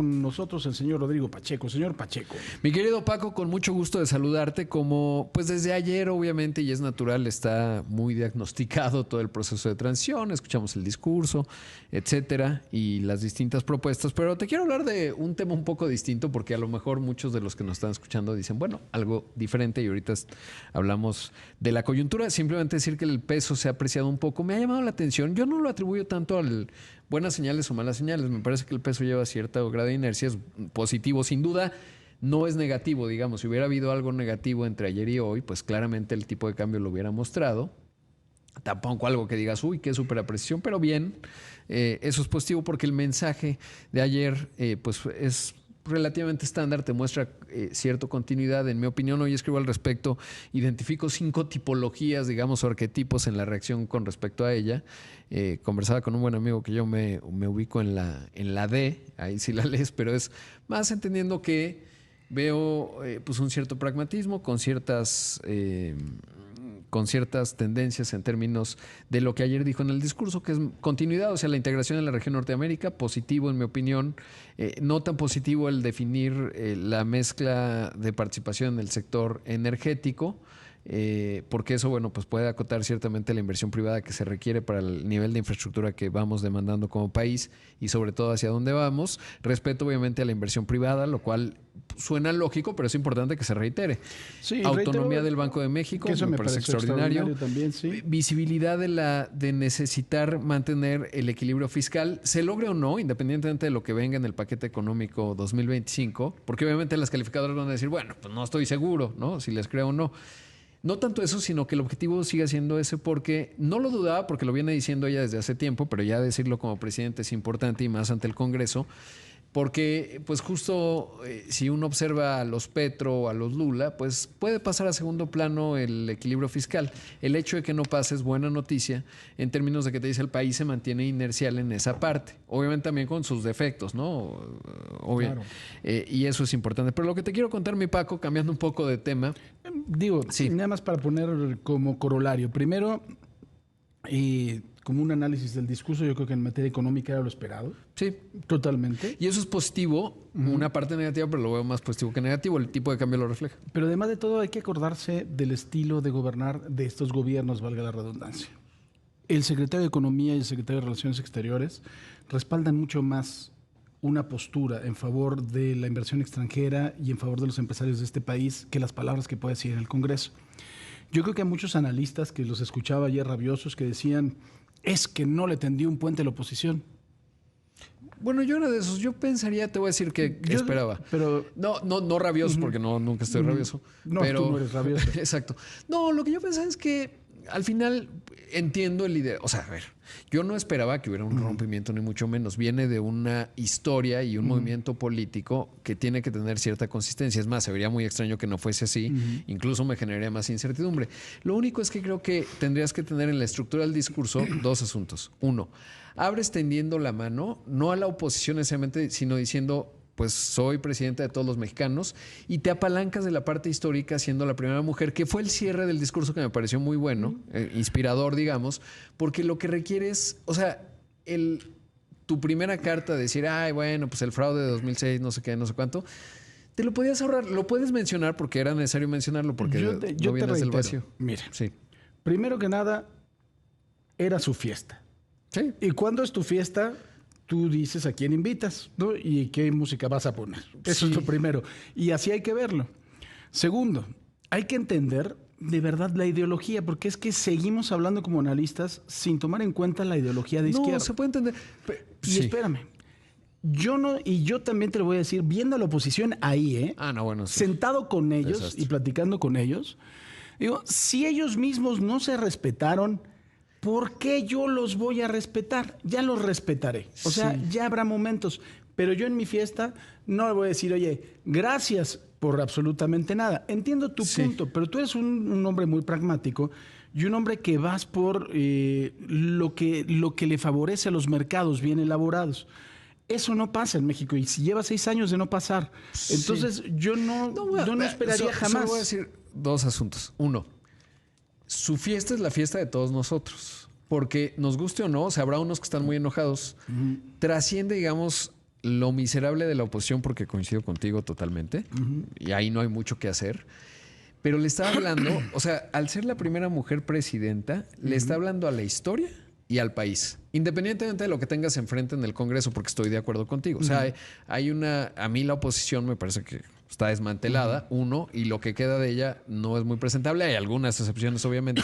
Con nosotros el señor Rodrigo Pacheco. Señor Pacheco. Mi querido Paco, con mucho gusto de saludarte. Como pues desde ayer, obviamente, y es natural, está muy diagnosticado todo el proceso de transición. Escuchamos el discurso, etcétera, y las distintas propuestas. Pero te quiero hablar de un tema un poco distinto, porque a lo mejor muchos de los que nos están escuchando dicen, bueno, algo diferente. Y ahorita hablamos de la coyuntura. Simplemente decir que el peso se ha apreciado un poco. Me ha llamado la atención. Yo no lo atribuyo tanto al buenas señales o malas señales. Me parece que el peso lleva cierto grado de inercia, es positivo sin duda, no es negativo, digamos. Si hubiera habido algo negativo entre ayer y hoy, pues claramente el tipo de cambio lo hubiera mostrado. Tampoco algo que digas, uy, qué superapreciación, pero bien, eso es positivo porque el mensaje de ayer pues es relativamente estándar, te muestra cierta continuidad. En mi opinión, hoy escribo al respecto, identifico 5 tipologías, digamos, o arquetipos en la reacción con respecto a ella. Conversaba con un buen amigo que yo me ubico en la D, ahí sí la lees, pero es más entendiendo que veo pues un cierto pragmatismo con ciertas tendencias en términos de lo que ayer dijo en el discurso, que es continuidad, o sea, la integración en la región Norteamérica, positivo en mi opinión, no tan positivo el definir la mezcla de participación en el sector energético, porque eso, bueno, pues puede acotar ciertamente la inversión privada que se requiere para el nivel de infraestructura que vamos demandando como país y sobre todo hacia dónde vamos. Respeto obviamente a la inversión privada, lo cual suena lógico, pero es importante que se reitere. Sí, Autonomía del Banco de México, que eso me parece extraordinario. También, sí. Visibilidad de necesitar mantener el equilibrio fiscal, se logre o no, independientemente de lo que venga en el paquete económico 2025, porque obviamente las calificadoras van a decir, bueno, pues no estoy seguro, ¿no? Si les creo o no. No tanto eso, sino que el objetivo siga siendo ese, porque no lo dudaba, porque lo viene diciendo ella desde hace tiempo, pero ya decirlo como presidente es importante y más ante el Congreso, porque pues justo si uno observa a los Petro o a los Lula, pues puede pasar a segundo plano el equilibrio fiscal. El hecho de que no pase es buena noticia en términos de que te dice el país se mantiene inercial en esa parte. Obviamente también con sus defectos, ¿no? Claro. Y eso es importante. Pero lo que te quiero contar, mi Paco, cambiando un poco de tema. Digo, Sí. nada más para poner como corolario. Primero, como un análisis del discurso, yo creo que en materia económica era lo esperado. Sí. Totalmente. Y eso es positivo, una parte negativa, pero lo veo más positivo que negativo. El tipo de cambio lo refleja. Pero además de todo, hay que acordarse del estilo de gobernar de estos gobiernos, valga la redundancia. El secretario de Economía y el secretario de Relaciones Exteriores respaldan mucho más una postura en favor de la inversión extranjera y en favor de los empresarios de este país que las palabras que puede decir en el Congreso. Yo creo que hay muchos analistas que los escuchaba ayer rabiosos que decían, es que no le tendió un puente a la oposición. Bueno, yo era de esos. Yo pensaría, te voy a decir que esperaba. Pero no rabioso, porque nunca estoy rabioso. No, pero, tú no eres rabioso. Exacto. No, lo que yo pensaba es que al final entiendo el idea. O sea, a ver, yo no esperaba que hubiera un rompimiento, ni mucho menos. Viene de una historia y un movimiento político que tiene que tener cierta consistencia. Es más, se vería muy extraño que no fuese así. Incluso me generaría más incertidumbre. Lo único es que creo que tendrías que tener en la estructura del discurso 2 asuntos. 1, abres tendiendo la mano, no a la oposición necesariamente, sino diciendo, pues soy presidenta de todos los mexicanos, y te apalancas de la parte histórica siendo la primera mujer, que fue el cierre del discurso que me pareció muy bueno, inspirador, digamos, porque lo que requiere es, o sea, tu primera carta de decir, ay, bueno, pues el fraude de 2006, no sé qué, no sé cuánto, te lo podías ahorrar, lo puedes mencionar porque era necesario mencionarlo, porque yo no vienes del vacío. Mira, sí. Primero que nada, era su fiesta. Sí. Y cuando es tu fiesta, tú dices a quién invitas, ¿no? Y qué música vas a poner. Eso es lo primero. Y así hay que verlo. Segundo, hay que entender de verdad la ideología, porque es que seguimos hablando como analistas sin tomar en cuenta la ideología de izquierda. No, se puede entender. Y espérame. Yo también te lo voy a decir, viendo a la oposición ahí, no, bueno, sí. Sentado con ellos Desastre. y platicando con ellos, digo, si ellos mismos no se respetaron, ¿por qué yo los voy a respetar? Ya los respetaré. O sea, ya habrá momentos. Pero yo en mi fiesta no le voy a decir, oye, gracias por absolutamente nada. Entiendo tu punto, pero tú eres un hombre muy pragmático y un hombre que vas por lo que le favorece a los mercados bien elaborados. Eso no pasa en México y si lleva 6 años de no pasar. Entonces yo no esperaría jamás. Solo voy a decir 2 asuntos. 1, su fiesta es la fiesta de todos nosotros. Porque nos guste o no, o sea, habrá unos que están muy enojados. Trasciende, digamos, lo miserable de la oposición, porque coincido contigo totalmente, y ahí no hay mucho que hacer. Pero le está hablando, o sea, al ser la primera mujer presidenta, le está hablando a la historia y al país, independientemente de lo que tengas enfrente en el Congreso, porque estoy de acuerdo contigo. O sea, hay una, a mí la oposición me parece que está desmantelada, uno, y lo que queda de ella no es muy presentable. Hay algunas excepciones, obviamente,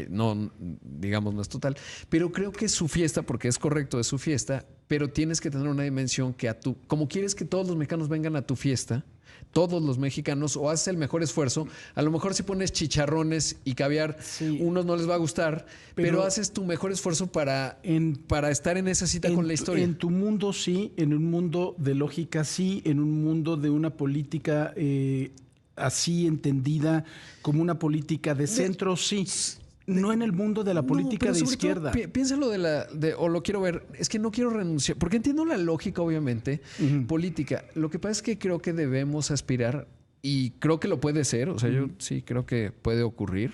no, digamos, no es total, pero creo que es su fiesta, porque es correcto, es su fiesta, pero tienes que tener una dimensión que como quieres que todos los mexicanos vengan a tu fiesta, todos los mexicanos, o haces el mejor esfuerzo. A lo mejor si pones chicharrones y caviar, unos no les va a gustar, pero haces tu mejor esfuerzo para estar en esa cita con la historia. En tu mundo sí, en un mundo de lógica sí, en un mundo de una política así entendida como una política de centro sí. No en el mundo de la política de izquierda. Piénsalo o lo quiero ver. Es que no quiero renunciar, porque entiendo la lógica, obviamente, política. Lo que pasa es que creo que debemos aspirar, y creo que lo puede ser, o sea, yo sí creo que puede ocurrir,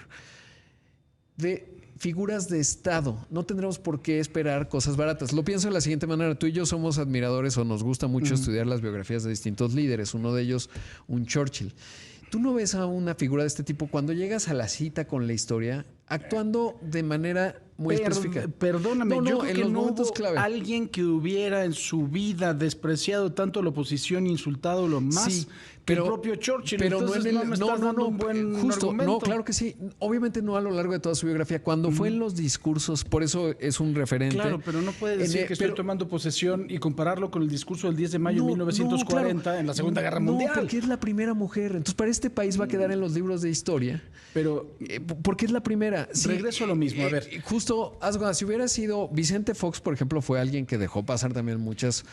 de figuras de Estado. No tendremos por qué esperar cosas baratas. Lo pienso de la siguiente manera. Tú y yo somos admiradores, o nos gusta mucho estudiar las biografías de distintos líderes. Uno de ellos, un Churchill. Tú no ves a una figura de este tipo cuando llegas a la cita con la historia actuando de manera muy específica. Perdóname, yo creo en que los no momentos hubo clave. alguien que hubiera en su vida despreciado tanto la oposición, insultado lo más que el propio Churchill. Pero entonces, no en el, no, un buen justo, argumento. no, claro que sí. Obviamente no a lo largo de toda su biografía. Cuando fue en los discursos, por eso es un referente. Claro, pero no puede decir que estoy tomando posesión y compararlo con el discurso del 10 de mayo de 1940 claro, en la Segunda Guerra Mundial. No, porque es la primera mujer. Entonces, para este país va a quedar en los libros de historia. Pero porque es la primera. Sí, regreso a lo mismo, a ver. Justo, si hubiera sido Vicente Fox, por ejemplo, fue alguien que dejó pasar también muchas.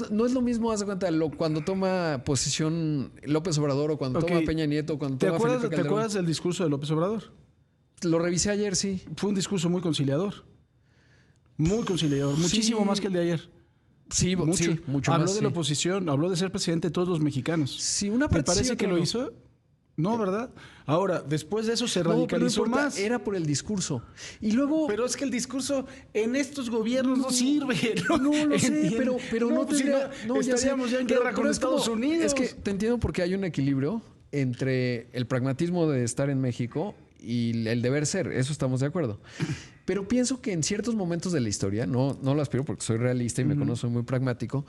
No es lo mismo, haz de cuenta, cuando toma posición López Obrador o cuando toma Peña Nieto, cuando toma Felipe Calderón. ¿Te acuerdas del discurso de López Obrador? Lo revisé ayer, sí. Fue un discurso muy conciliador. Muy conciliador. Muchísimo más que el de ayer. Sí, mucho más. Habló de la oposición, habló de ser presidente de todos los mexicanos. Sí, una parte. ¿Te parece que lo hizo? No, ¿verdad? Ahora, después de eso se radicalizó más. Era por el discurso. Y luego. Pero es que el discurso en estos gobiernos no sirve. No lo sé, pero no tendría. No, estaríamos ya en guerra con Estados Unidos. Es que te entiendo porque hay un equilibrio entre el pragmatismo de estar en México y el deber ser. Eso estamos de acuerdo. Pero pienso que en ciertos momentos de la historia, no lo aspiro porque soy realista y me conozco, soy muy pragmático.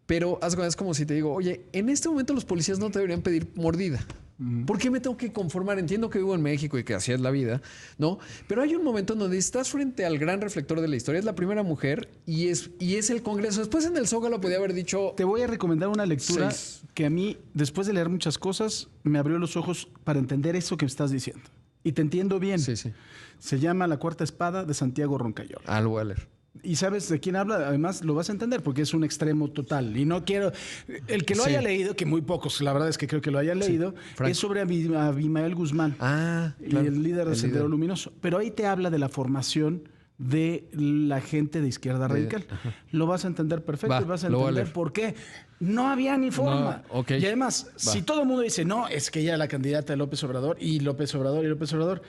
Pero es como si te digo, oye, en este momento los policías no te deberían pedir mordida. ¿Por qué me tengo que conformar? Entiendo que vivo en México y que así es la vida, ¿no? Pero hay un momento en donde estás frente al gran reflector de la historia. Es la primera mujer y es el Congreso. Después en el Zócalo podía haber dicho... Te voy a recomendar una lectura que a mí, después de leer muchas cosas, me abrió los ojos para entender eso que me estás diciendo. Y te entiendo bien. Sí. Se llama La Cuarta Espada de Santiago Roncayola. Lo voy a leer. Y sabes de quién habla, además lo vas a entender porque es un extremo total. Y no quiero... El que lo haya leído, que muy pocos, la verdad es que creo que lo hayan leído, es sobre Abimael Guzmán, claro, y el líder del Sendero Luminoso. Pero ahí te habla de la formación de la gente de izquierda radical. Lo vas a entender perfecto y vas a entender por qué. No había ni forma. Y además, si todo el mundo dice, no, es que ella es la candidata de López Obrador y López Obrador...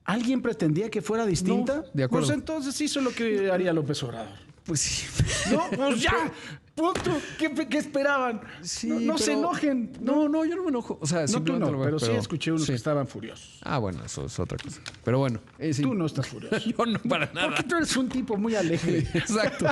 ¿Alguien pretendía que fuera distinta? No, de acuerdo. Pues entonces hizo lo que haría López Obrador. Pues sí. No, pues ya. Punto. ¿Qué esperaban? Sí, no se enojen. No, yo no me enojo. O sea, no, tú no, pero sí escuché unos que estaban furiosos. Bueno, eso es otra cosa. Pero bueno. Tú no estás furioso. Yo no, para nada. Porque tú eres un tipo muy alegre. Exacto.